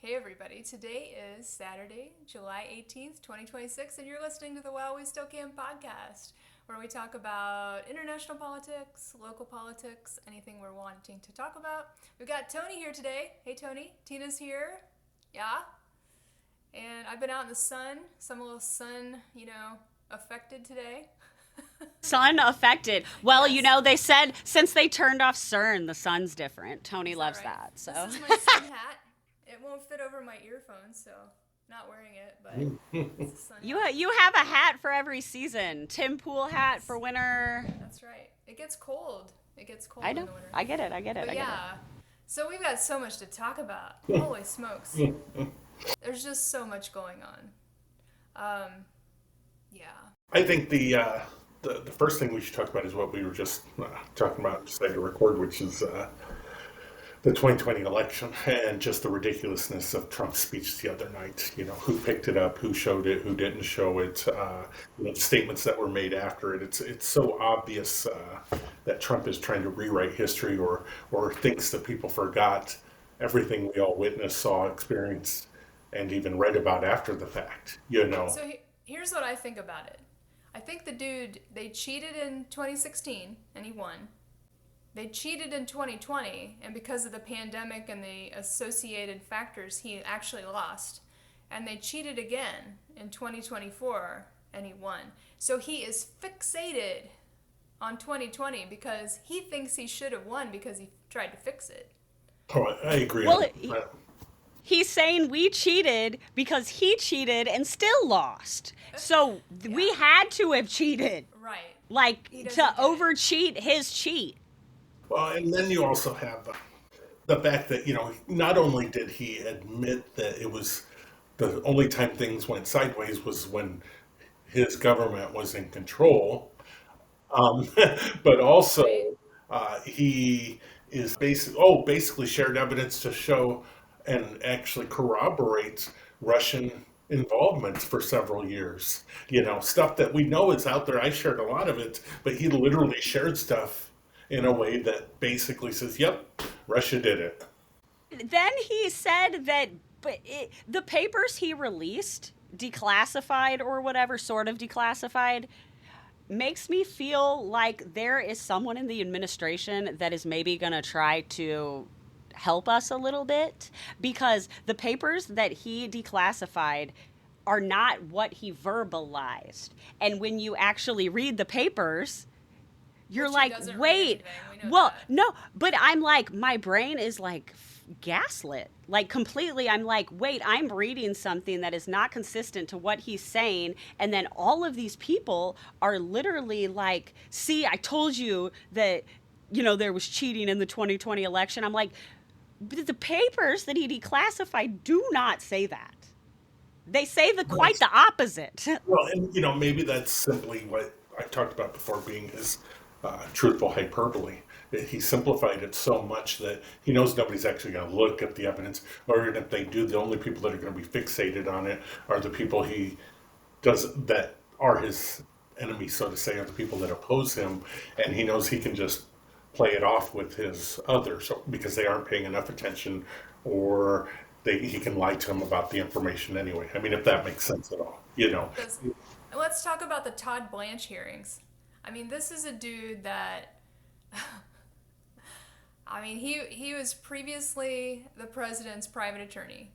Hey everybody, today is Saturday, July 18th, 2026, and you're listening to the While We Still Can podcast, where we talk about international politics, local politics, anything we're wanting to talk about. We've got Tony here today. Hey Tony, Tina's here. Yeah? And I've been out in the sun, so I'm a little affected today. Sun affected. Well, Yes. they said since they turned off CERN, the sun's different. Tony Is that loves right? that. This So, is my sun hat. It won't fit over my earphones, so not wearing it, but it's a sun hat. you have a hat for every season. Tim Pool hat Yes. for winter. That's right. It gets cold. It gets I cold in know. the winter. I get it. I get it. But I get it. yeah, so we've got so much to talk about. Holy smokes. There's just so much going on. Yeah. I think the first thing we should talk about is what we were just talking about just like a record, which is the 2020 election and just the ridiculousness of Trump's speech the other night. You know, who picked it up, who showed it, who didn't show it. The statements that were made after it. It's so obvious that Trump is trying to rewrite history or thinks that people forgot everything we all witnessed, saw, experienced, and even read about after the fact. You know. So here's what I think about it. I think the dude, they cheated in 2016 and he won. They cheated in 2020, and because of the pandemic and the associated factors, he actually lost. And they cheated again in 2024, and he won. So he is fixated on 2020 because he thinks he should have won because he tried to fix it. Oh, I agree Well, on that. he's saying we cheated because he cheated and still lost. So Yeah, we had to have cheated, right. He like to doesn't get it. overcheat his cheat. Well, and then you also have the fact that, not only did he admit that it was the only time things went sideways was when his government was in control, um, but also Right? he is basically shared evidence to show and actually corroborates Russian involvement for several years. Stuff that we know is out there. I shared a lot of it, but he literally shared stuff in a way that basically says, "Yep, Russia did it." Then he said that the papers he released, declassified or whatever, sort of declassified, makes me feel like there is someone in the administration that is maybe going to try to help us a little bit because the papers that he declassified are not what he verbalized. And when you actually read the papers, you're Which he like, doesn't read wait, anything. We know well, that. no, but I'm like, my brain is like gaslit, like completely. I'm like, wait, I'm reading something that is not consistent to what he's saying. And then all of these people are literally like, see, I told you that, there was cheating in the 2020 election. I'm like, but the papers that he declassified do not say that. They say quite Right. the opposite. Well, and maybe that's simply what I've talked about before being his truthful hyperbole. He simplified it so much that he knows nobody's actually going to look at the evidence, or even if they do, the only people that are going to be fixated on it are the people he does that are his enemies, so to say, are the people that oppose him, and he knows he can just play it off with his others because they aren't paying enough attention, or he can lie to them about the information anyway. I mean, if that makes sense at all. Does Let's talk about the Todd Blanche hearings. I mean, this is a dude that I mean, he was previously the president's private attorney.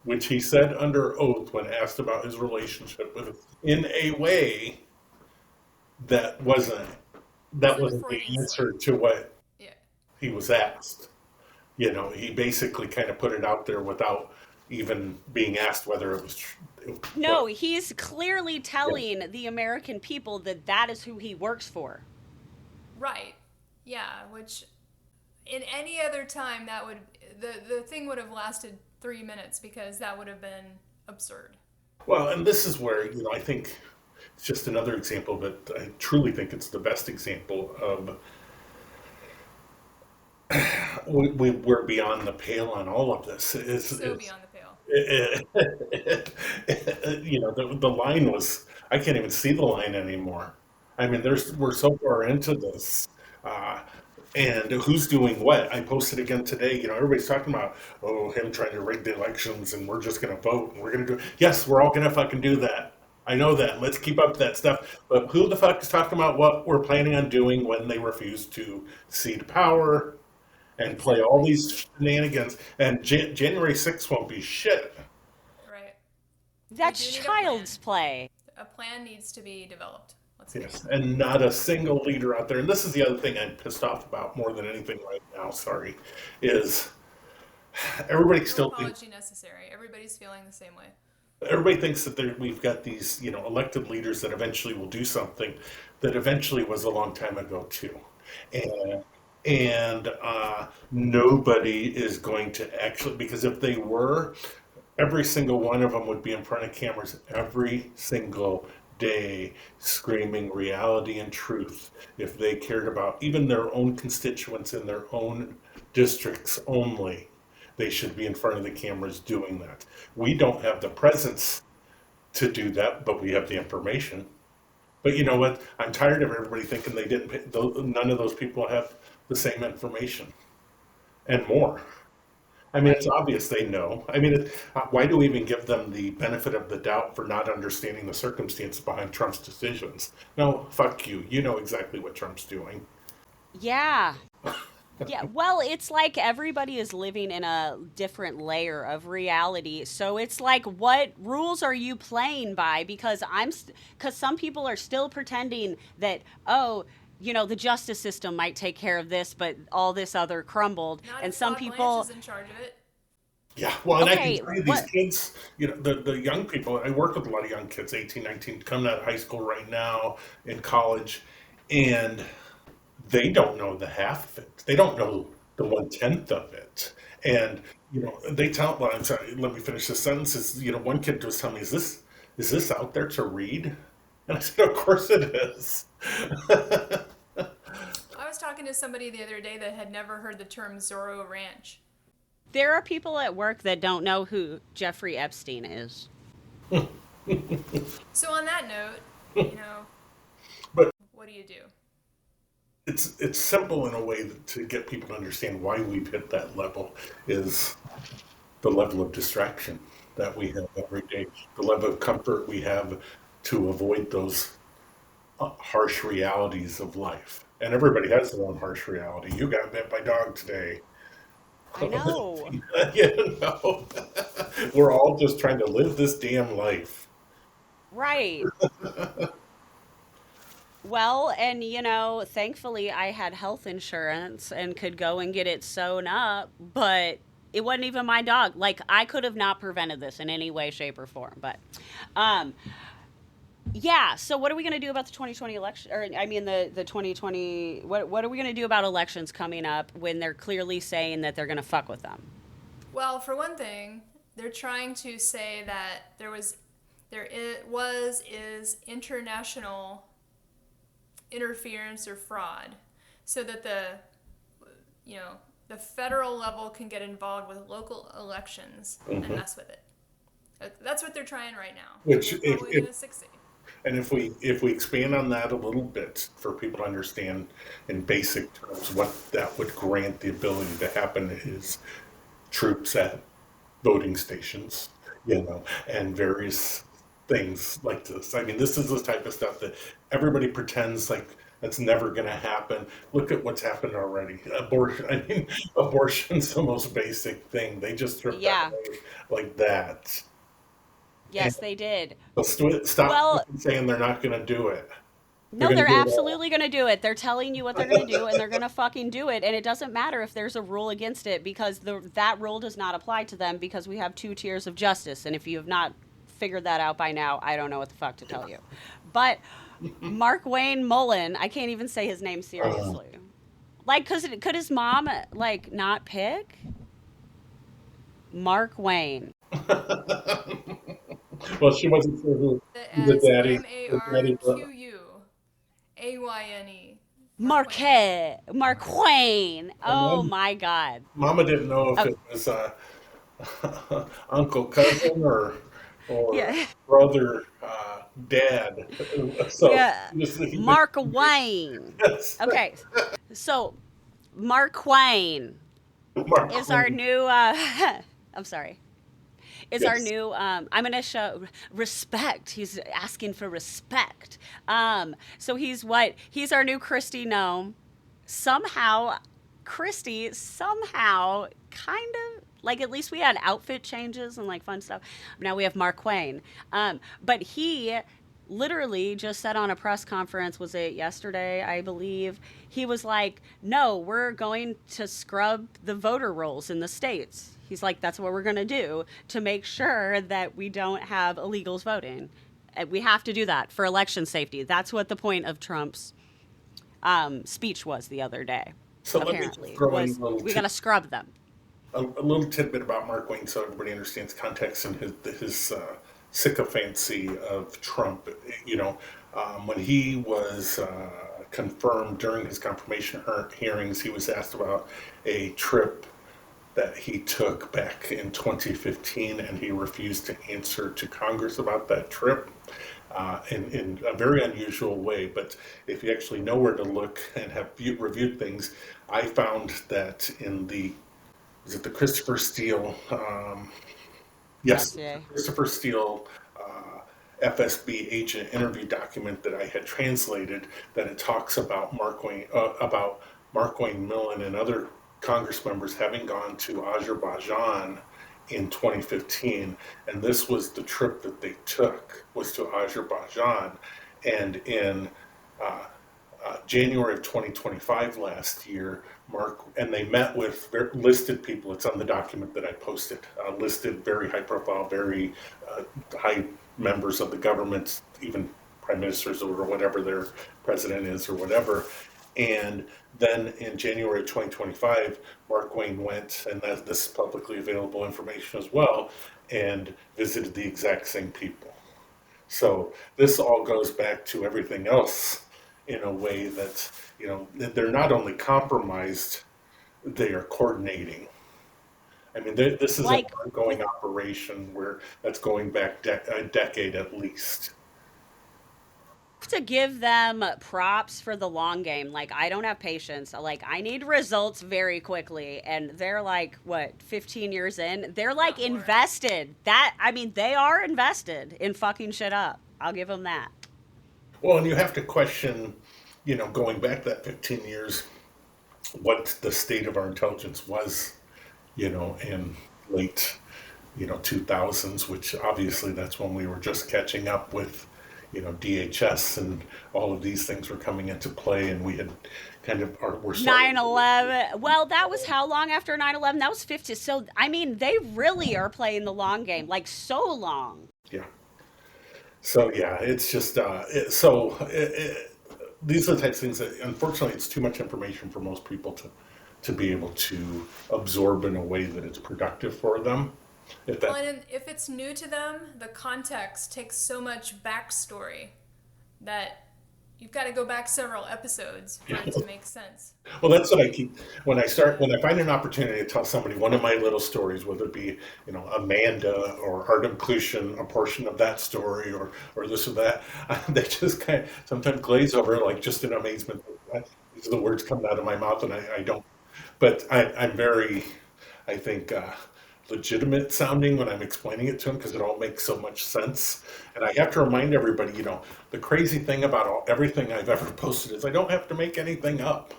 Which he said under oath when asked about his relationship with him in a way that wasn't It was that like a wasn't the Freudian slip. answer to what Yeah. he was asked. He basically kind of put it out there without even being asked whether it was what. No, he's clearly Yeah. telling the American people that that is who he works for. Right. Yeah, which in any other time that would the thing would have lasted 3 minutes because that would have been absurd. Well, and this is where I think it's just another example, but I truly think it's the best example of we're beyond the pale on all of this. So beyond the pale. The line was, I can't even see the line anymore. I mean, we're so far into this. Uh, And who's doing what? I posted again today. Everybody's talking about, oh, him trying to rig the elections, and we're just going to vote, and we're going to do. Yes, we're all going to fucking do that. I know that. Let's keep up that stuff. But who the fuck is talking about what we're planning on doing when they refuse to cede power and play all Exactly. these shenanigans? And January 6th won't be shit. Right. We That's do need a plan. child's play. A plan needs to be developed. Let's face Yes, it. and not a single leader out there. And this is the other thing I'm pissed off about more than anything right now. Sorry, is everybody No still thinks apology necessary. Everybody's feeling the same way. everybody thinks that we've got these elected leaders that eventually will do something that eventually was a long time ago too, and nobody is going to actually, because if they were, every single one of them would be in front of cameras every single day screaming reality and truth. If they cared about even their own constituents in their own districts only, they should be in front of the cameras doing that. We don't have the presence to do that, but we have the information. But you know what? I'm tired of everybody thinking they didn't pay, none of those people have the same information and more. I mean, it's Right. obvious they know. I mean, why do we even give them the benefit of the doubt for not understanding the circumstances behind Trump's decisions? No, fuck you. You know exactly what Trump's doing. Yeah. Yeah, well, it's like everybody is living in a different layer of reality. So it's like, what rules are you playing by? Because some people are still pretending that, oh, the justice system might take care of this, but all this other crumbled. Not And if some Todd Blanche people, is in charge of it. Yeah, well, and I can okay, tell you these what? kids, the young people, I work with a lot of young kids, 18, 19, coming out of high school right now, in college, and they don't know the half of it. They don't know the 1/10 of it. And, they tell, well, I'm sorry, let me finish this sentence. One kid was telling me, is this out there to read? And I said, of course it is. I was talking to somebody the other day that had never heard the term Zorro Ranch. There are people at work that don't know who Jeffrey Epstein is. So on that note, you know, But what do you do? it's simple in a way to get people to understand why we've hit that level is the level of distraction that we have every day, the level of comfort we have to avoid those harsh realities of life. And everybody has their own harsh reality. You got bit by dog today. I know. you know, we're all just trying to live this damn life. Right. Well, and thankfully I had health insurance and could go and get it sewn up, but it wasn't even my dog. Like, I could have not prevented this in any way, shape, or form. But um yeah, so what are we going to do about the 2020 election, or I mean the 2020, what are we going to do about elections coming up when they're clearly saying that they're going to fuck with them? Well, for one thing, they're trying to say that is international interference or fraud, so that you know the federal level can get involved with local elections and Mhm. mess with it. That's what they're trying right now, and Which, they're if, probably if going to succeed. and if we expand on that a little bit for people to understand in basic terms what that would grant the ability to happen is troops at voting stations, and various things like this. I mean, this is the type of stuff that everybody pretends like that's never going to happen. Look at what's happened already. Abortion. I mean, abortion's the most basic thing. They just stripped that Yeah, away like that. And yes, they did. so stop Well, fucking saying they're not going to do it. They're no, going they're to do it all. absolutely going to do it. They're telling you what they're going to do, and they're going to fucking do it. And it doesn't matter if there's a rule against it, because that rule does not apply to them, because we have two tiers of justice. And if you have not figured that out by now, I don't know what the fuck to tell you. But Mark Wayne Mullen, I can't even say his name Uh, seriously. Like, could his mom, like, not pick? Mark Wayne. well, she wasn't sure who the As daddy, the daddy was. Marquayne, Mark Wayne. Mark Wayne. And Oh my God. Mama didn't know if Oh, it was uncle, cousin, or yeah. brother, dad. So Yeah. he just Mark Wayne. yes. Okay. So Marquain Mark is our Twain. new. I'm sorry. Is our Yes. new. I'm gonna show respect. He's asking for respect. So he's what? He's our new Christy gnome. Somehow, Christy somehow kind of like at least we had outfit changes and like fun stuff. Now we have Marquain. But he literally just said on a press conference, was it yesterday, I believe, he was like, no, we're going to scrub the voter rolls in the states. He's like, that's what we're going to do to make sure that we don't have illegals voting. We have to do that for election safety. That's what the point of Trump's speech was the other day. So let me just Apparently, throw in was we got to scrub them. a little tidbit about Mark Wayne so everybody understands context and his sycophancy of Trump. You know, when he was confirmed during his confirmation hearings, he was asked about a trip that he took back in 2015, and he refused to answer to Congress about that trip in a very unusual way. But if you actually know where to look and have reviewed things, I found that in the is it the Christopher Steele? Yes, Dossier. Christopher Steele FSB agent interview document that I had translated. That it talks about Mark Wayne Millen and other Congress members having gone to Azerbaijan in 2015, and this was the trip that they took was to Azerbaijan, and in uh, January of 2025 last year, Mark, and they met with listed people. It's on the document that I posted. Listed very high profile, very high members of the government, even prime ministers or whatever their president is or whatever. And then in January of 2025, Mark Wayne went, and this is publicly available information as well, and visited the exact same people. So this all goes back to everything else in a way that, you know, they're not only compromised, they are coordinating. I mean, this is an Like with ongoing operation where that's going back a decade at least. to give them props for the long game. Like I don't have patience. Like I need results very quickly and they're like what, 15 years in? They're like Not more. invested. That I mean they are invested in fucking shit up. I'll give them that. Well, and you have to question, you know, going back that 15 years, what the state of our intelligence was, you know, in late, 2000s, which obviously that's when we were just catching up with, DHS and all of these things were coming into play, and we had kind of were starting. 9/11. Well, that was how long after 9/11? That was 50. So I mean, they really are playing the long game. Like so long. Yeah. So yeah, it's just these are the types of things that unfortunately it's too much information for most people to be able to absorb in a way that it's productive for them. If Well, that and if it's new to them, the context takes so much backstory that you've got to go back several episodes for it to make sense. Well, that's what I keep when I find an opportunity to tell somebody one of my little stories, whether it be Amanda or Art Inclusion, a portion of that story, or this or that, they just kind of sometimes glaze over like just in amazement. These are the words coming out of my mouth, and I don't. But I'm very, I think, legitimate sounding when I'm explaining it to them because it all makes so much sense. And I have to remind everybody, the crazy thing about everything I've ever posted is I don't have to make anything up.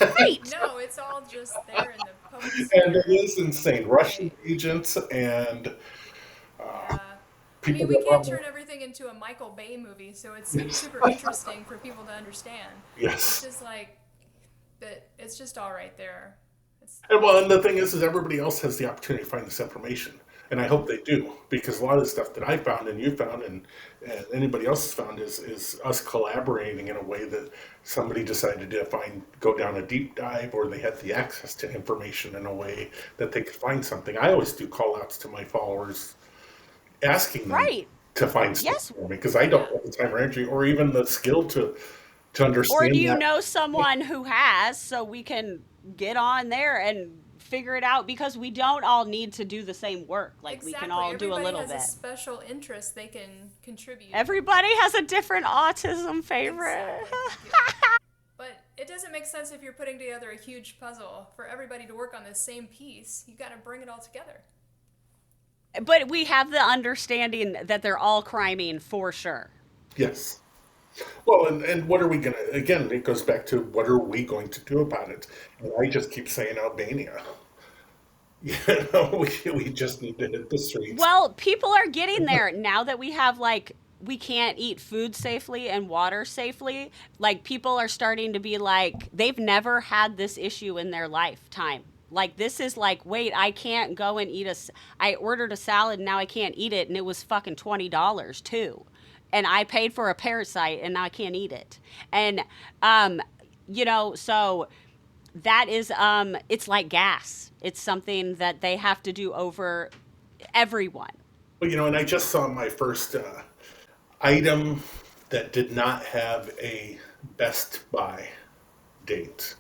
Right. No, it's all just there in the public And it sphere. is insane. Russian Right. agents and Yeah. I people mean, we that can't run. turn everything into a Michael Bay movie, so it's super interesting for people to understand. It's Yes. just like that. It's just all right there. It's And well, and the thing is everybody else has the opportunity to find this information. And I hope they do, because a lot of the stuff that I found and you found and anybody else has found is us collaborating in a way that somebody decided to go down a deep dive, or they had the access to information in a way that they could find something. I always do call outs to my followers asking them Right. to find stuff Yes. for me because I don't yeah. have the time or energy or even the skill to Or do understand you that. know someone who has so we can get on there and figure it out because we don't all need to do the same work. Like we can Exactly. all do a Everybody little has a bit. special interest they can contribute. Everybody has a different autism favorite. Exactly. Thank you. But it doesn't make sense if you're putting together a huge puzzle for everybody to work on the same piece. You got to bring it all together. But we have the understanding that they're all criming for sure. Yes. Well, and what are we going to, again, it goes back to what are we going to do about it? And I just keep saying Albania. You we just need to hit the streets. Well, people are getting there now that we have like we can't eat food safely and water safely. Like people are starting to be like they've never had this issue in their lifetime. Like this is like, wait, I can't go and I ordered a salad and now I can't eat it and it was fucking $20 too. And I paid for a parasite and now I can't eat it. And so that is it's like gas. It's something that they have to do over everyone. Well, and I just saw my first item that did not have a Best Buy date.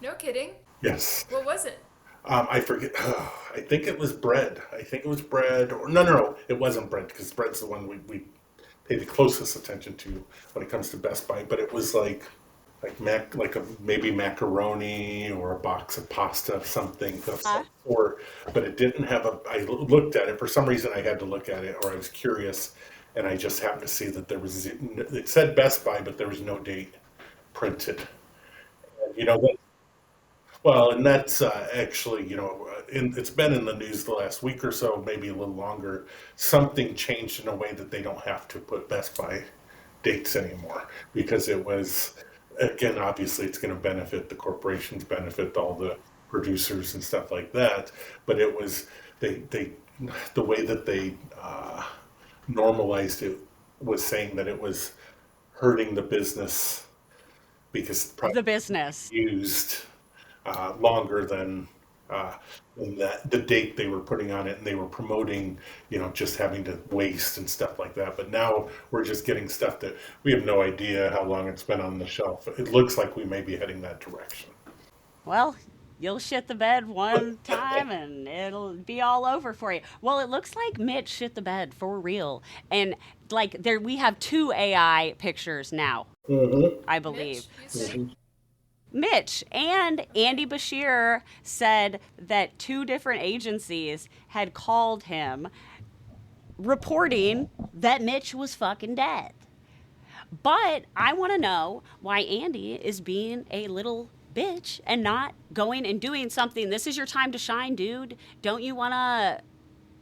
No kidding. Yes. What was it? I forget. I think it was bread. I think it was bread. Or no, it wasn't bread because bread's the one we pay the closest attention to when it comes to Best Buy. But it was like maybe macaroni or a box of pasta, something of Uh, some sort. But it didn't have a. I looked at it for some reason. I had to look at it, or I was curious, and I just happened to see that there was. It said Best Buy, but there was no date printed. And, well, and that's actually, it's been in the news the last week or so, maybe a little longer. Something changed in a way that they don't have to put Best Buy dates anymore because it was, again, obviously it's going to benefit the corporations, benefit all the producers and stuff like that. But it was, they the way that they normalized it was saying that it was hurting the business because the the product business. used longer uh, than the date they were putting on it, and they were promoting, just having to waste and stuff like that. But now we're just getting stuff that we have no idea how long it's been on the shelf. It looks like we may be heading that direction. Well, you'll shit the bed one time and it'll be all over for you. Well, it looks like Mitch shit the bed for real. And like there we have two AI pictures now, Hmm. I believe. Mitch, you say? Mitch and Andy Bashir said that two different agencies had called him reporting that Mitch was fucking dead. But I want to know why Andy is being a little bitch and not going and doing something. This is your time to shine, dude. Don't you want to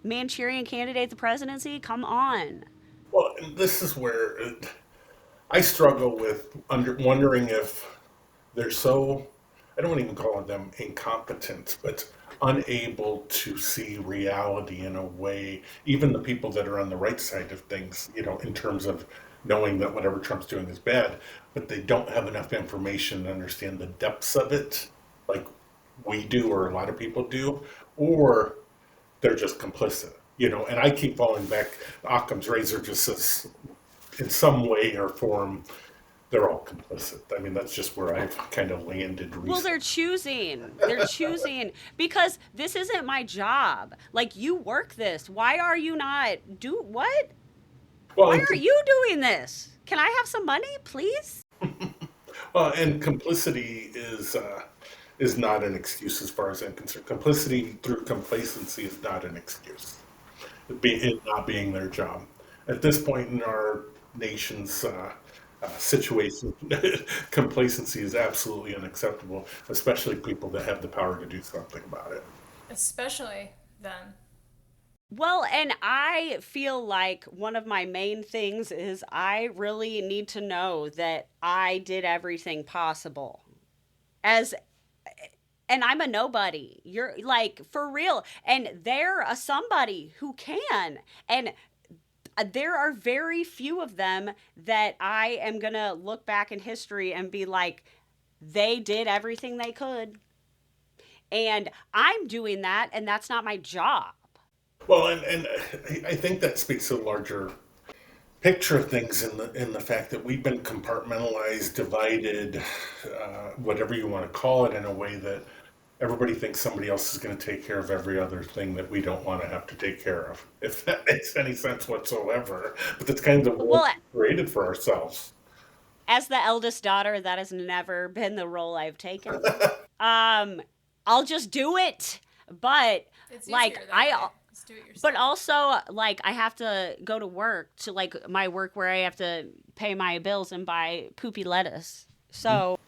Manchurian candidate the presidency? Come on. Well, and this is where I struggle with wondering if they're so, I don't even call them incompetent, but unable to see reality in a way, even the people that are on the right side of things, in terms of knowing that whatever Trump's doing is bad, but they don't have enough information to understand the depths of it, like we do or a lot of people do, or they're just complicit, and I keep falling back. Occam's razor just says, in some way or form, they're all complicit. I mean, that's just where I've kind of landed Well, recently. they're choosing. They're choosing because this isn't my job. Like you work this. Why are you not do what? Well, Why aren't you doing this? Can I have some money, please? and complicity is not an excuse as far as I'm concerned. Complicity through complacency is not an excuse. It not being their job at this point in our nation's situation, complacency is absolutely unacceptable, especially people that have the power to do something about it. Especially them. Well, and I feel like one of my main things is I really need to know that I did everything possible. As and I'm a nobody. You're like for real. And they're a somebody who can. And there are very few of them that I am going to look back in history and be like, they did everything they could. And I'm doing that, and that's not my job. Well, and I think that speaks to the larger picture of things in the fact that we've been compartmentalized, divided, whatever you want to call it, in a way that everybody thinks somebody else is going to take care of every other thing that we don't want to have to take care of, if that makes any sense whatsoever. But that's kind of the world Well, we created for ourselves. As the eldest daughter, that has never been the role I've taken. Um, I'll just do it. But It's like easier that I way. Just do it but yourself. also like I have to go to work to like my work where I have to pay my bills and buy poopy lettuce. So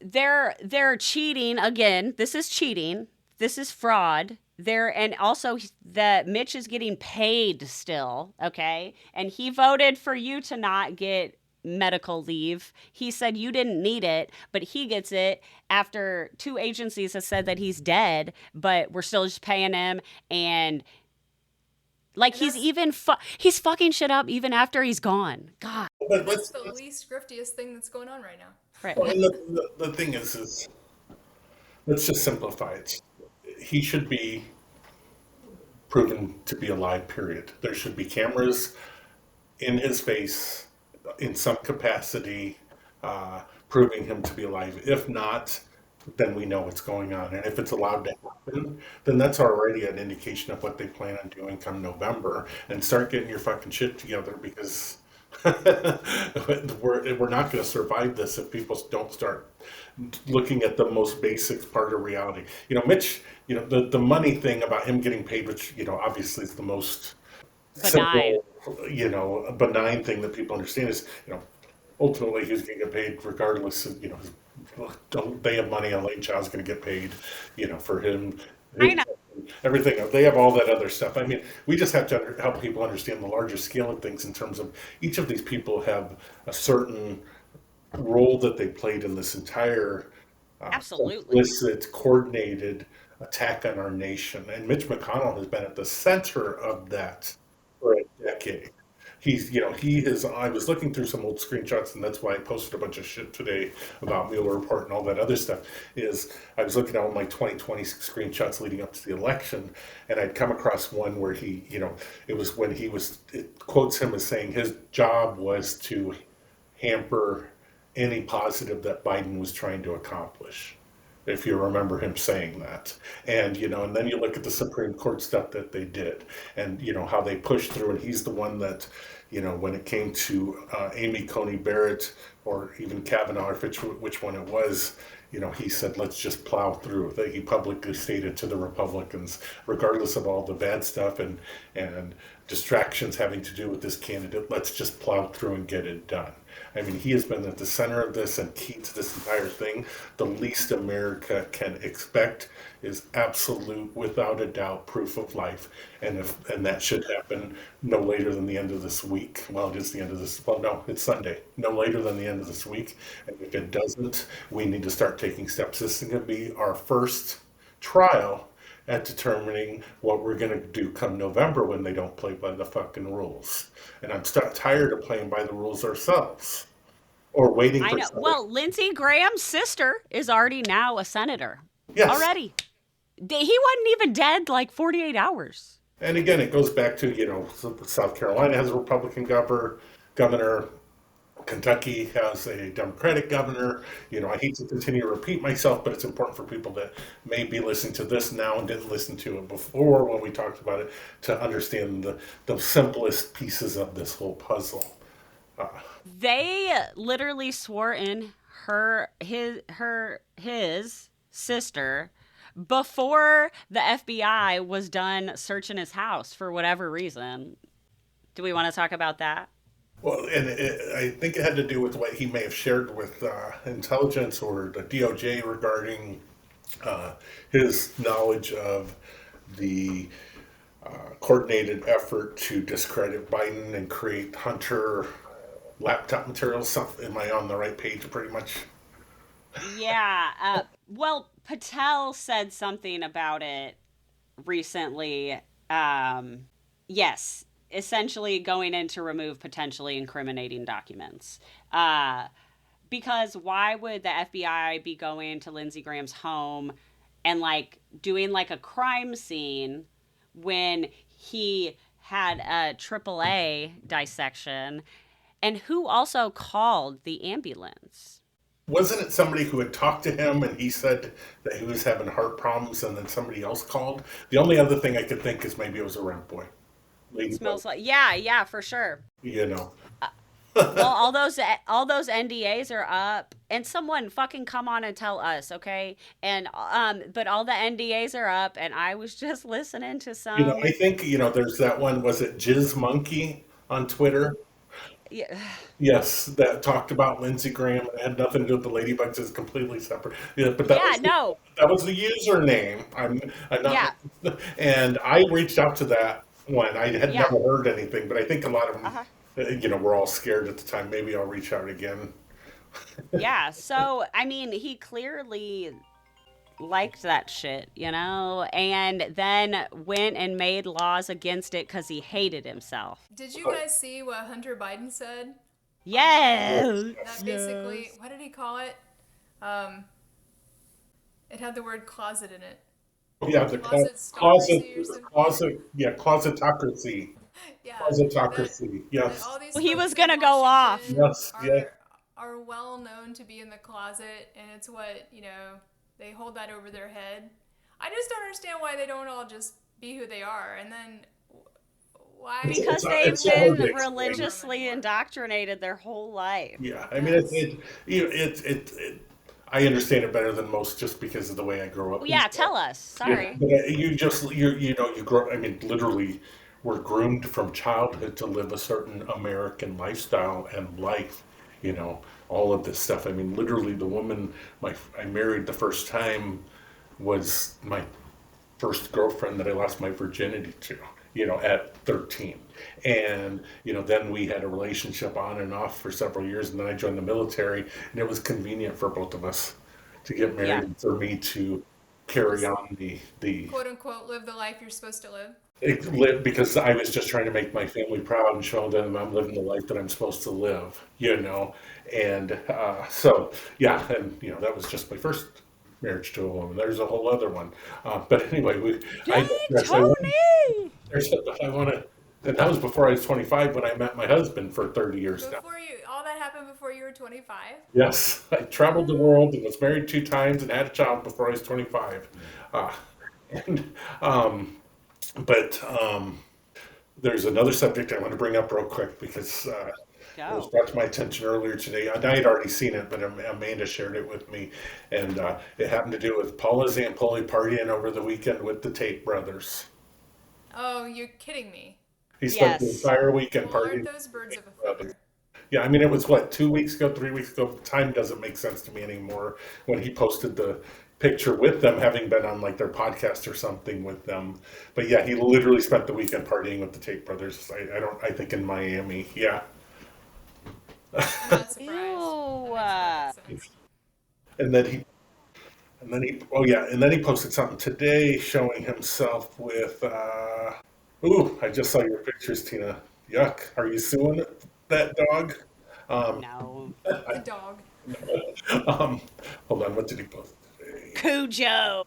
they're cheating again. This is cheating. This is fraud. There and also that Mitch is getting paid still, okay? And he voted for you to not get medical leave. He said you didn't need it, but he gets it after two agencies have said that he's dead, but we're still just paying him and like And he's he's fucking shit up even after he's gone. God. But that's the least griftiest thing that's going on right now. Right. well, and the thing is, let's just simplify it. He should be proven to be alive, period. There should be cameras in his face in some capacity, proving him to be alive. If not, then we know what's going on. And if it's allowed to happen, then that's already an indication of what they plan on doing come November. And start getting your fucking shit together because we're not going to survive this if people don't start looking at the most basic part of reality. You know, Mitch, the money thing about him getting paid, which, obviously is the most Benign. simple, benign thing that people understand is, ultimately he's going to get paid regardless of, they have money on late child's going to get paid, for him. I know. Everything. They have all that other stuff. I mean, we just have to help people understand the larger scale of things in terms of each of these people have a certain role that they played in this entire Absolutely. implicit, coordinated attack on our nation. And Mitch McConnell has been at the center of that for a decade. He is. I was looking through some old screenshots, and that's why I posted a bunch of shit today about Mueller report and all that other stuff. Is I was looking at all my 2020 screenshots leading up to the election, and I'd come across one where it was when it quotes him as saying his job was to hamper any positive that Biden was trying to accomplish. If you remember him saying that, and then you look at the Supreme Court stuff that they did, and how they pushed through, and he's the one that, when it came to Amy Coney Barrett or even Kavanaugh, or which one it was, he said, let's just plow through. That he publicly stated to the Republicans, regardless of all the bad stuff and distractions having to do with this candidate, let's just plow through and get it done. I mean, he has been at the center of this and key to this entire thing. The least America can expect is absolute, without a doubt, proof of life, and that should happen no later than the end of this week. Well, it is the end of this. Well, no, it's Sunday. No later than the end of this week. And if it doesn't, we need to start taking steps. This is going to be our first trial at determining what we're going to do come November when they don't play by the fucking rules. And I'm tired of playing by the rules ourselves or waiting I for know. somebody. Well, Lindsey Graham's sister is already now a senator. Yes. Already. He wasn't even dead like 48 hours. And again, it goes back to, South Carolina has a Republican governor. Kentucky has a Democratic governor. I hate to continue to repeat myself, but it's important for people that may be listening to this now and didn't listen to it before when we talked about it to understand the simplest pieces of this whole puzzle. They literally swore in his sister before the FBI was done searching his house for whatever reason. Do we want to talk about that? Well, and I think it had to do with what he may have shared with intelligence or the DOJ regarding his knowledge of the coordinated effort to discredit Biden and create Hunter laptop materials. Am I on the right page pretty much? Yeah. Well, Patel said something about it recently. Yes, essentially going in to remove potentially incriminating documents. Because why would the FBI be going to Lindsey Graham's home and like doing like a crime scene when he had a AAA dissection? And who also called the ambulance? Wasn't it somebody who had talked to him and he said that he was having heart problems and then somebody else called? The only other thing I could think is maybe it was a rent boy. Smells like, yeah, for syou you know. Well, all those NDAs are up, and someone fucking come on and tell us, okay? And but all the NDAs are up, and I was just listening to I some. think, there's that one, was it Jizz Monkey on Twitter? Yeah, Yes, that talked about Lindsey Graham. It had nothing to do with the ladybugs. It's completely separate. Yeah, but yeah, no, that was the username. I'm not, yeah, and I reached out to that one. I had yeah, never heard anything, but I think a lot of them, uh-huh. were all scared at the time. Maybe I'll reach out again. Yeah. So I mean, he clearly liked that shit, and then went and made laws against it because he hated himself. Did you guys see what Hunter Biden said online? Yes, That basically, yes. what did he call it? Um, it had the word closet in it. Yeah, the Closet closet, stocracy or something. yeah, closetocracy, Yeah, that closetocracy. that Yes, all these Well, he folks was in gonna go off. Washington yes, yes. are well known to be in the closet, and it's what they hold that over their head. I just don't understand why they don't all just be who they are, and then why Because why they've It's we so have to hard been to have this explain. decorum religiously anymore. indoctrinated their whole life. Yeah, I mean, Yes. I understand it better than most just because of the way I grew Well, up and yeah, stuff. tell us. Yeah, Sorry. but you grow. I mean, literally, we're groomed from childhood to live a certain American lifestyle and life. You know, all of this stuff. I mean, literally, the woman I married the first time was my first girlfriend that I lost my virginity to, at 13. And, then we had a relationship on and off for several years. And then I joined the military, and it was convenient for both of us to get Yeah. married and for me to carry Just on the quote unquote live the life you're supposed to live. because I was just trying to make my family proud and show them I'm living the life that I'm supposed to live. And so, yeah, and that was just my first marriage to a woman. There's a whole other one, but anyway, I Dang, digress. Tony! I want to, and that was before I was 25 when I met my husband for 30 years now. All that happened before you were 25. Yes, I traveled the world and was married 2 times and had a child before I was 25. Uh, and um, but there's another subject I want to bring up real quick because it was Go. brought to my attention earlier today. And I had already seen it, but Amanda shared it with me, and it happened to do with Paula Zampoli partying over the weekend with the Tate brothers. Oh, you're kidding me. He spent the Yes. entire weekend Well, aren't partying those with the birds of a Tate brothers. feather? Yeah, I mean, it was what, 2 weeks ago, 3 weeks ago. Time doesn't make sense to me anymore when he posted the picture with them having been on like their podcast or something with them. But yeah, he literally spent the weekend partying with the Tate brothers. I think in Miami. Yeah. I'm not surprised. That Ew. makes perfect sense. And then he, oh yeah, and then he posted something today showing himself with, ooh, I just saw your pictures, Tina. Yuck. Are you suing that dog? Um, No. The dog. um, hold on, what did he post today? Cujo.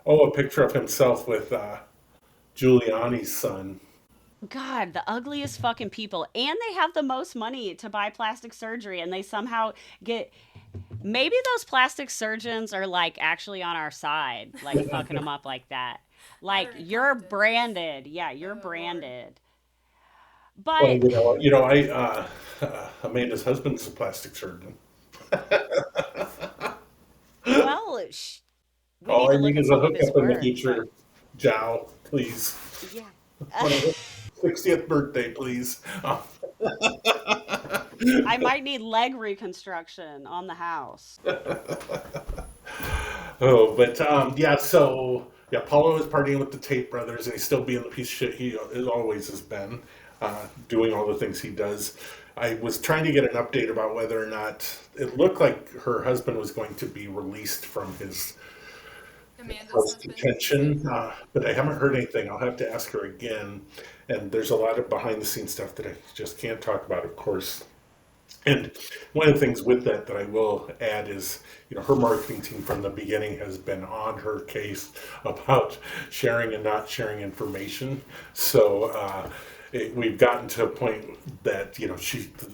Oh, a picture of himself with Giuliani's son. God, the ugliest fucking people. And they have the most money to buy plastic surgery, and they somehow get. Maybe those plastic surgeons are like actually on our side, like fucking them up like that. Like, Very you're competent. branded. Yeah, you're Oh Lord. branded. Well, But, Amanda's husband's a plastic surgeon. well, we need All to I look need at is a some of his hookup in the work, but future. Jow, please. yeah. On her 60th birthday, please. I might need leg reconstruction on the house. Oh, but yeah, so yeah, Paulo is partying with the Tate brothers, and he's still being the piece of shit he always has been, doing all the things he does. I was trying to get an update about whether or not it looked like her husband was going to be released from his Amanda's house husband. detention, but I haven't heard anything. I'll have to ask her again. And there's a lot of behind the scenes stuff that I just can't talk about, of course. And one of the things with that I will add is, her marketing team from the beginning has been on her case about sharing and not sharing information. So we've gotten to a point that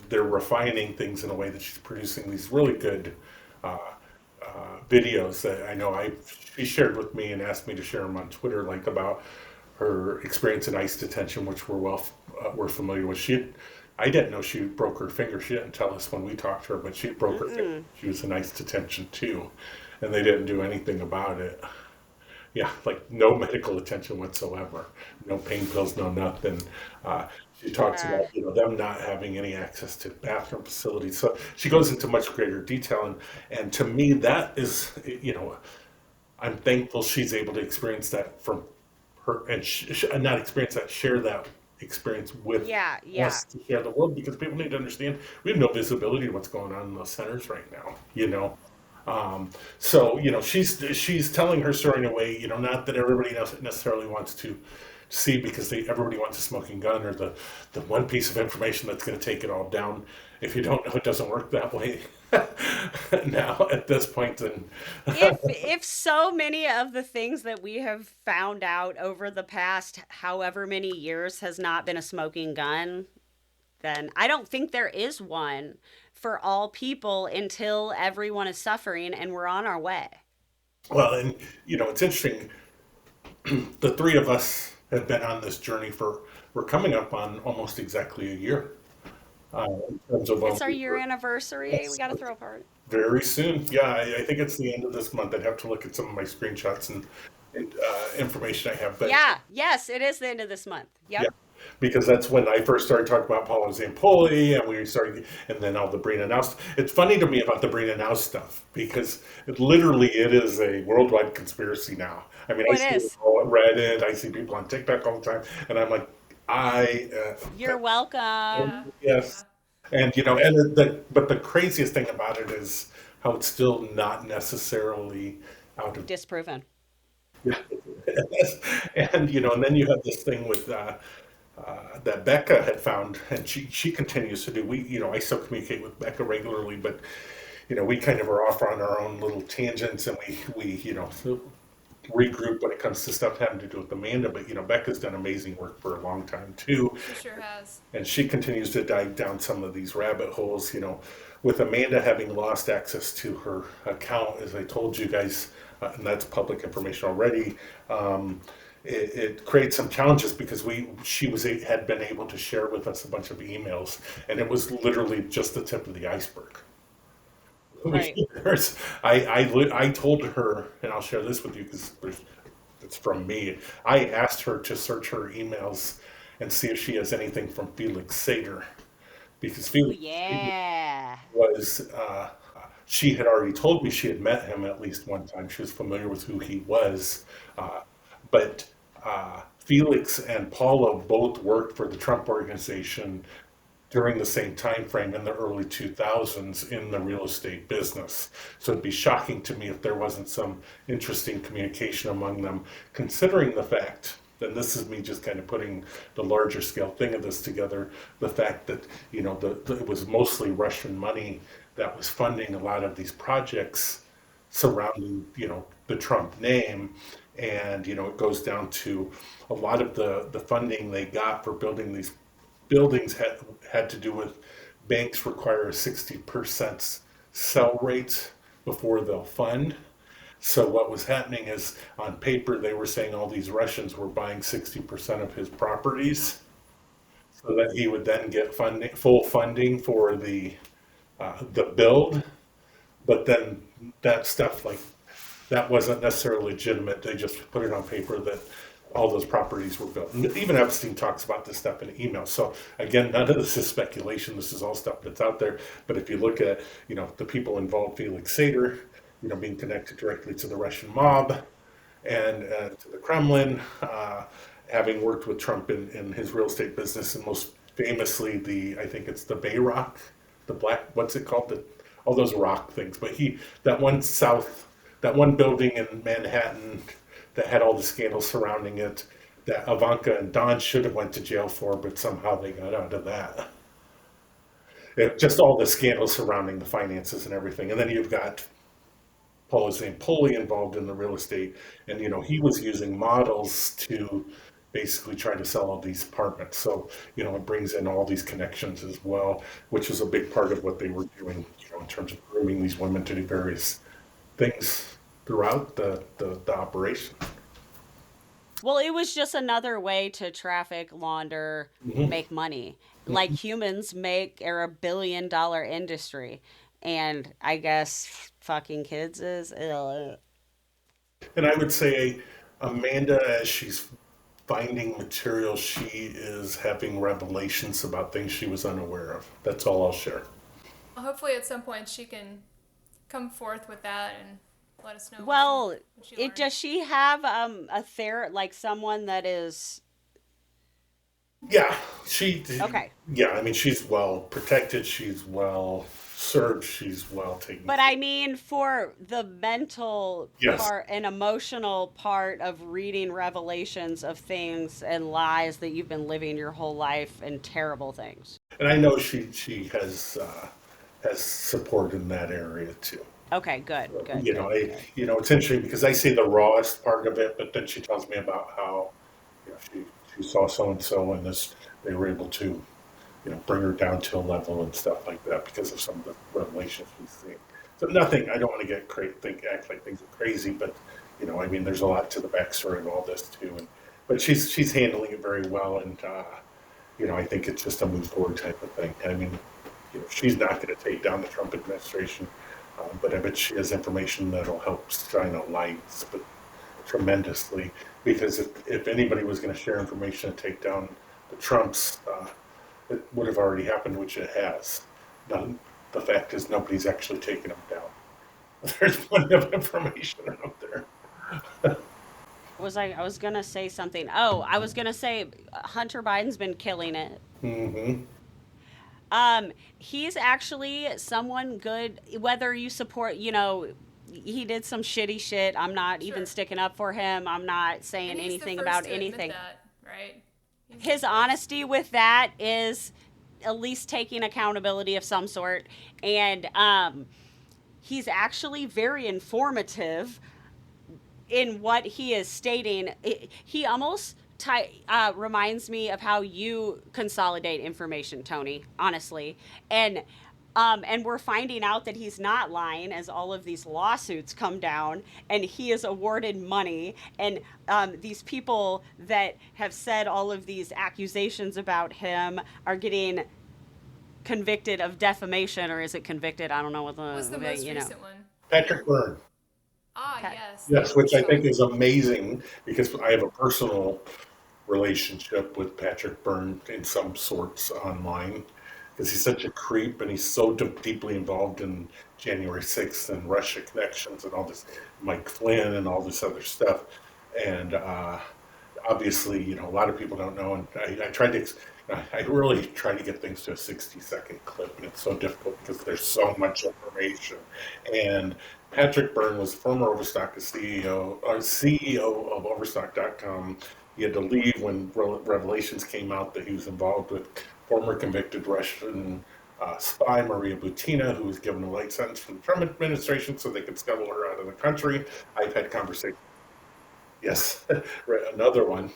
they're refining things in a way that she's producing these really good uh, videos that I know she shared with me and asked me to share them on Twitter, like about her experience in ICE detention, which were well were familiar with. I didn't know she broke her finger. She didn't tell us when we talked to her, but she broke her finger. Mm-mm. She was in ice detention too, and they didn't do anything about it. Yeah, like no medical attention whatsoever, no pain pills, no nothing. Uh, she talks Uh, about them not having any access to bathroom facilities. So she goes into much greater detail, and to me that is I'm thankful she's able to experience that from her and not experience that, share that experience with yeah, yeah. us to share the world because people need to understand we have no visibility to what's going on in those centers right now. So she's telling her story in a way not that everybody necessarily wants to see because everybody wants a smoking gun or the one piece of information that's going to take it all down. If you don't know, it doesn't work that way. Now at this point, then If so many of the things that we have found out over the past however many years has not been a smoking gun, then I don't think there is one for all people until everyone is suffering and we're on our way. well, and it's interesting. The three of us have been on this journey for we're coming up on almost exactly a year in terms of It's our we year were. anniversary. We Yes, got to throw a party. very soon. Yeah, I think it's the end of this month. I'd have to look at some of my screenshots and information I have, but Yeah, yes, it is the end of this month. yeah, Yep. because that's when I first started talking about Paulo Zampoli, and we started, and then all the Brina Now. It's funny to me about the Brina Now stuff because it is a worldwide conspiracy now. I mean, Oh, I it see it is. all at Reddit, I see people on TikTok all the time, and I'm like, I You're welcome. Yeah, yes, yeah. and but the craziest thing about it is how it's still not necessarily out of. Disproven. And and then you have this thing with that Becca had found, and she continues to do. I still communicate with Becca regularly, but we kind of are off on our own little tangents, and we regroup when it comes to stuff having to do with Amanda. But Becca's done amazing work for a long time too, She sure has. and she continues to dive down some of these rabbit holes. With Amanda having lost access to her account, as I told you guys, and that's public information already. It creates some challenges because she had been able to share with us a bunch of emails, and it was literally just the tip of the iceberg. Right. I told her, and I'll share this with you because it's from me. I asked her to search her emails and see if she has anything from Felix Sater because Oh, Felix Sater yeah. was she had already told me she had met him at least one time. She was familiar with who he was, uh, but Felix and Paula both worked for the Trump organization during the same time frame in the early 2000s in the real estate business. So it'd be shocking to me if there wasn't some interesting communication among them, considering the fact, and this is me just kind of putting the larger scale thing of this together, the fact that, it was mostly Russian money that was funding a lot of these projects surrounding, the Trump name. And, it goes down to a lot of the funding they got for building these buildings had to do with banks require a 60% sell rate before they'll fund. So what was happening is on paper they were saying all these Russians were buying 60% of his properties so that he would then get full funding for the build. But then that stuff like that wasn't necessarily legitimate. They just put it on paper that all those properties were built. And even Epstein talks about this stuff in email. So again, none of this is speculation. This is all stuff that's out there. But if you look at, the people involved, Felix Sater, being connected directly to the Russian mob and to the Kremlin, having worked with Trump in his real estate business, and most famously I think it's the Bay Rock, the black, what's it called? All those rock things. But that one building in Manhattan that had all the scandals surrounding it that Ivanka and Don should have went to jail for, but somehow they got out of that. Just all the scandals surrounding the finances and everything. And then you've got Paul Zampoli involved in the real estate, and he was using models to basically try to sell all these apartments. So it brings in all these connections as well, which is a big part of what they were doing, in terms of grooming these women to do various things throughout the operation. Well, it was just another way to traffic, launder, Hmm. make money. Like humans make are $1 billion industry. And I guess fucking kids is And I would say Amanda, as she's finding material, she is having revelations about things she was unaware of. That's all I'll share. Hopefully, at some point, she can come forth with that and let us know well, what she it learned. does she have a like someone that is Yeah, she. okay. Yeah, I mean, she's well protected. She's well served. She's well taken But care I of. mean, for the mental Yes, part and emotional part of reading revelations of things and lies that you've been living your whole life and terrible things. and I know she has support in that area too. Okay, good, good, good, good. It's interesting because I say the rawest part of it, but then she tells me about how she saw so and so and this they were able to bring her down to a level and stuff like that because of some of the revelations she's seeing. So nothing. I don't want to get act like things are crazy, but I mean, there's a lot to the backstory of all this too. But she's handling it very well, and I think it's just a move forward type of thing. I mean, she's not going to take down the Trump administration, but I bet she has information that'll help shine a light, but tremendously. Because if anybody was going to share information to take down the Trumps, it would have already happened, which it has. Now, the fact is, nobody's actually taken them down. There's plenty of information out there. I was gonna say something. Oh, I was gonna say Hunter Biden's been killing it. Hmm. He's actually someone good. Whether you support, he did some shitty shit. I'm not even Sure. sticking up for him. I'm not And saying he's the anything first about to admit anything. that, right? He's the His first. honesty with that is at least taking accountability of some sort, and he's actually very informative in what he is stating. He almost reminds me of how you consolidate information, Tony, honestly. And we're finding out that he's not lying as all of these lawsuits come down and he is awarded money. And these people that have said all of these accusations about him are getting convicted of defamation, or is it convicted? I don't know what What was the the, most recent one? Patrick Byrne, Ah, Pat, yes, the yes, which I think overstock. is amazing because I have a personal relationship with Patrick Byrne in some sorts online because he's such a creep and he's so deeply involved in January 6th and Russia connections and all this, Mike Flynn and all this other stuff. And obviously, a lot of people don't know. And I tried to, I really try to get things to a 60-second clip, and it's so difficult because there's so much information. And Patrick Byrne was former Overstock CEO, or CEO of Overstock.com. He had to leave when revelations came out that he was involved with former convicted Russian spy Maria Butina, who was given a light sentence from the Trump administration so they could scuttle her out of the country. I've had conversations. Yes, another one.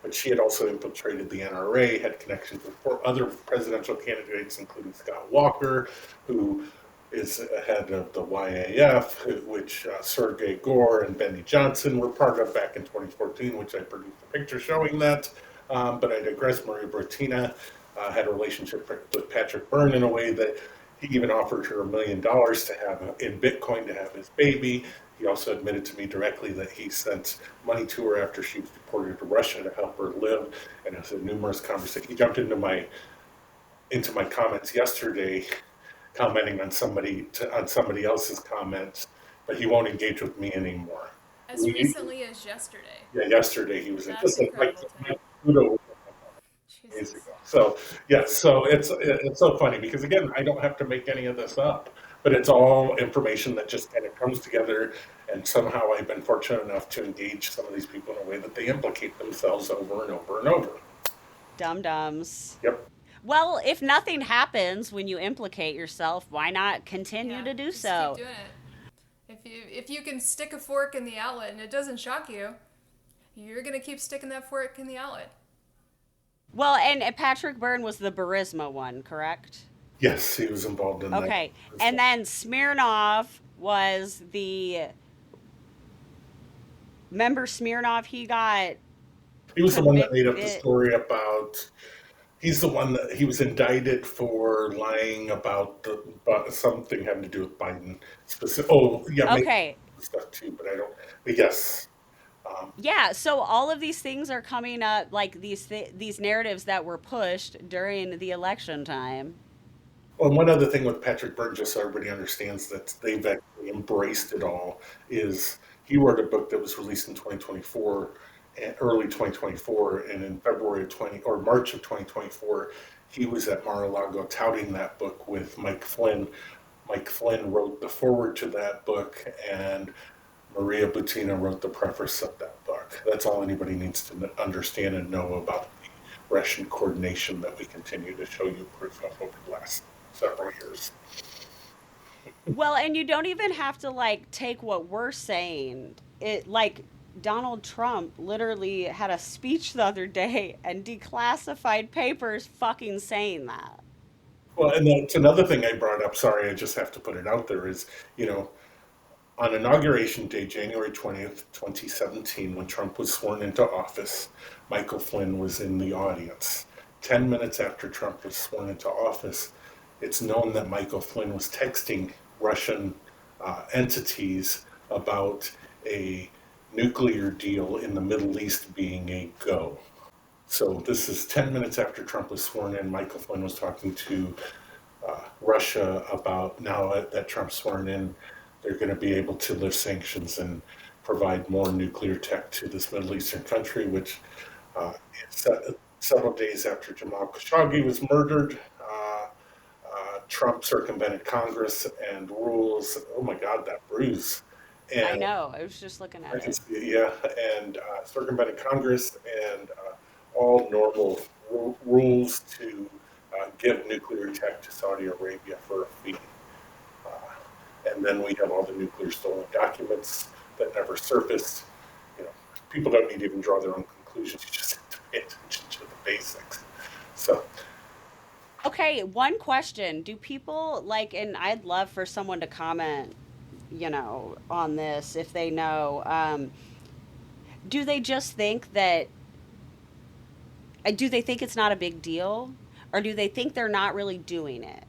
But she had also infiltrated the NRA, had connections with four other presidential candidates, including Scott Walker, who is head of the YAF, which Sergey Gore and Benny Johnson were part of back in 2014, which I produced a picture showing that. But I digress. Maria Butina had a relationship with Patrick Byrne in a way that he even offered her $1 million to have in Bitcoin to have his baby. He also admitted to me directly that he sent money to her after she was deported to Russia to help her live. And it was a numerous conversation. He jumped into my comments yesterday, commenting on somebody else's comments, but he won't engage with me anymore. As We, recently as yesterday. yeah, yesterday he was in That's just like incredible, my Tony. Pluto days Jesus. ago. So yeah, so it's so funny because again, I don't have to make any of this up, but it's all information that just kind of comes together. And somehow I've been fortunate enough to engage some of these people in a way that they implicate themselves over and over and over. Dum dums. Yep. Well, if nothing happens when you implicate yourself, why not continue Yeah, to do just keep so? doing it. If you can stick a fork in the outlet and it doesn't shock you, you're gonna keep sticking that fork in the outlet. Well, and Patrick Byrne was the Burisma one, correct? Yes, he was involved in that Okay. as And well. then Smirnov was the Remember Smirnov? He got He was the one that made up the convicted. story about. He's the one that he was indicted for lying about something having to do with Biden. Specific. Oh, yeah, maybe Okay, stuff too, but I don't. But yes. Um, yeah. So all of these things are coming up, like these narratives that were pushed during the election time. Well, one other thing with Patrick Byrne, just so everybody understands that they've actually embraced it all, is he wrote a book that was released in 2024, early 2024, and in February of 20 or March of 2024, he was at Mar-a-Lago touting that book with Mike Flynn. Mike Flynn wrote the foreword to that book, and Maria Butina wrote the preface of that book. That's all anybody needs to understand and know about the Russian coordination that we continue to show you proof of over the last several years. Well, and you don't even have to like take what we're saying. It like Donald Trump literally had a speech the other day and declassified papers fucking saying that. Well, and that's another thing I brought up. Sorry, I just have to put it out there. Is you know, on Inauguration Day, January 20th, 2017, when Trump was sworn into office, Michael Flynn was in the audience. 10 minutes after Trump was sworn into office, it's known that Michael Flynn was texting Russian entities about a nuclear deal in the Middle East being a go. So this is 10 minutes after Trump was sworn in. Michael Flynn was talking to Russia about now that Trump's sworn in, they're going to be able to lift sanctions and provide more nuclear tech to this Middle Eastern country, which uh, several days after Jamal Khashoggi was murdered, Trump circumvented Congress and rules. Oh my God, that bruise. I And know. I was just looking I at can it. see it, yeah, and circumvented Congress and all normal rules to give nuclear tech to Saudi Arabia for a fee. And then we have all the nuclear stolen documents that never surfaced. You know, people don't need to even draw their own conclusions. You just have to pay attention to the basics. So, Okay, one question. Do people like, and I'd love for someone to comment, on this if they know. Do they just think that, do they think it's not a big deal? Or do they think they're not really doing it?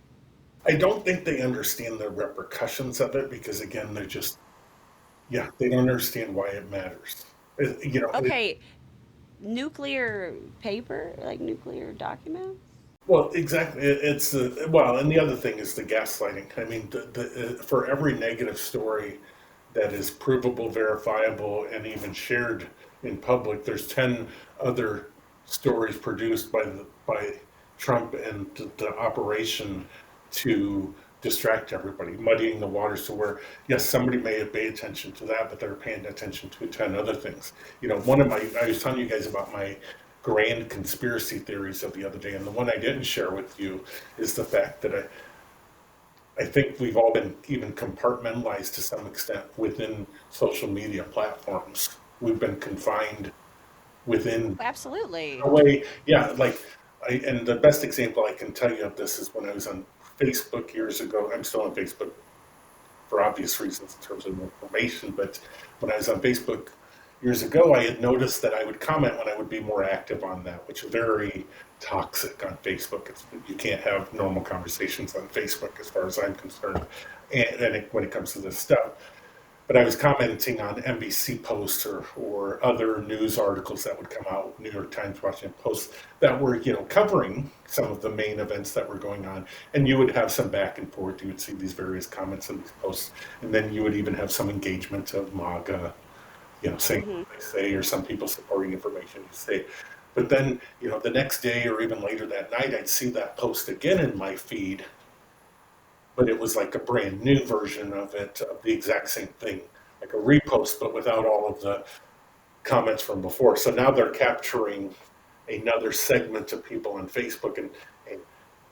I don't think they understand the repercussions of it because, again, they're just, yeah, they don't understand why it matters. You know, Okay, nuclear paper, like nuclear documents? well, exactly. It's the well, and the other thing is the gaslighting. I mean, for every negative story that is provable, verifiable, and even shared in public, there's 10 other stories produced by Trump and the operation to distract everybody, muddying the waters to where yes, somebody may have paid attention to that, but they're paying attention to 10 other things. You know, one of my I was telling you guys about my grand conspiracy theories of the other day, and the one I didn't share with you is the fact that I think we've all been even compartmentalized to some extent within social media platforms. We've been confined within Absolutely. a way, yeah, like and the best example I can tell you of this is when I was on Facebook years ago. I'm still on Facebook for obvious reasons in terms of information. But when I was on Facebook years ago, I had noticed that I would comment when I would be more active on that, which is very toxic on Facebook. You can't have normal conversations on Facebook, as far as I'm concerned, when it comes to this stuff. But I was commenting on NBC posts or other news articles that would come out, New York Times, Washington Post, that were covering some of the main events that were going on. And you would have some back and forth. You would see these various comments in these posts, and then you would even have some engagement of MAGA, saying Hmm. what they say, or some people supporting information you say. But then, the next day or even later that night, I'd see that post again in my feed, but it was like a brand new version of it, of the exact same thing, like a repost, but without all of the comments from before. So now they're capturing another segment of people on Facebook and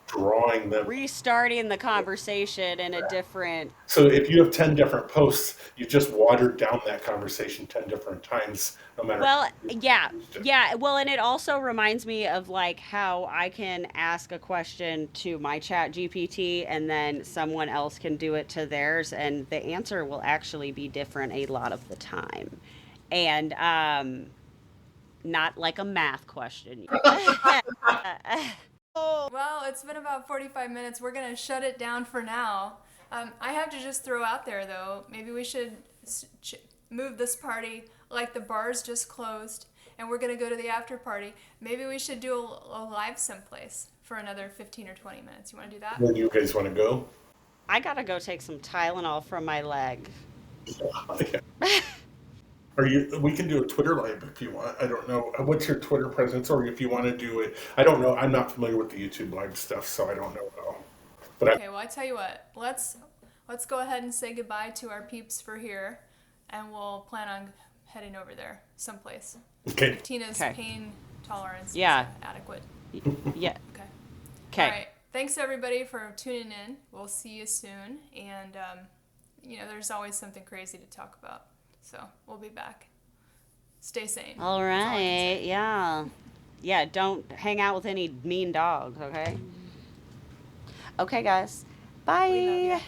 drawing them. Restarting the conversation in a different. So if you have 10 different posts, you just watered down that conversation 10 different times, no matter Well, how you yeah. used it. Yeah, well, and it also reminds me of like how I can ask a question to my chat GPT and then someone else can do it to theirs and the answer will actually be different a lot of the time. And not like a math question. Well, it's been about 45 minutes. We're going to shut it down for now. I have to just throw out there, though, maybe we should move this party like the bars just closed and we're going to go to the after party. Maybe we should do a live someplace for another 15 or 20 minutes. You want to do that? When do you guys want to go? I gotta go take some Tylenol from my leg. Yeah. We can do a Twitter live if you want. I don't know. What's your Twitter presence? Or if you want to do it, I don't know. I'm not familiar with the YouTube live stuff, so I don't know at all. But Okay, well, I tell you what. Let's go ahead and say goodbye to our peeps for here, and we'll plan on heading over there someplace. Okay. Tina's Okay. pain tolerance Yeah. is adequate. Yeah. Okay. Okay. All right. Thanks everybody for tuning in. We'll see you soon, and there's always something crazy to talk about. So we'll be back. Stay sane. All That's all I can right. say. Yeah. Yeah. Don't hang out with any mean dogs. Okay. Okay, guys. We love Bye. you.